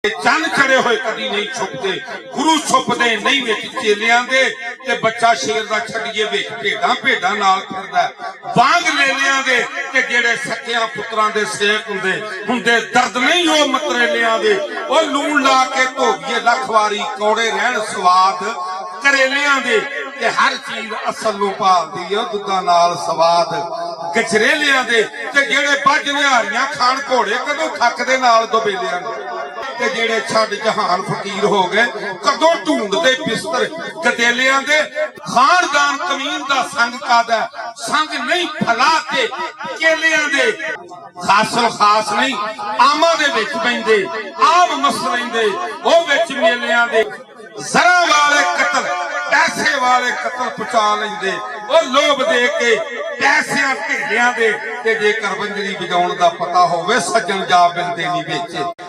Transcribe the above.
चंद चढ़े हुए कदी नहीं छुपते, गुरु छुपते नहीं विच चेलियां दे ते बच्चा शेर दा छड्डिए विच भेडां भेडां नाल फिरदा वांग लेलियां दे ते जेड़े सकियां पुत्रां दे सेक हुंदे दर्द नहीं ओ मतरेलियां दे ओ लूण ला के धोईए लख वारी कौड़े रहन स्वाद करेलियां दे ते हर चीज असल नूं भालदी ओ दुद्धां नाल स्वाद गजरेलियां दे ते जेड़े बज निहारियां खान घोड़े कदों थकदे नाल दुबेलियां दे ते जेड़े छड़ जहान फकीर हो गए कदों ढूंढदे बिस्तर गदेलियां दे खानदान कमीन दा संग कादा संग नहीं फला के केलियां दे खासल खास नहीं आमा दे विच बैंदे आम मस लैंदे ओ विच मेलियां दे जरा वाले कतल पैसे वाले कतल पहुंचा लेंदे ओ लोभ दे के पैसियां ढेलियां दे ते जेकर बंजरी वजाउण दा पता होवे सज्जन जा बिंदे नहीं विच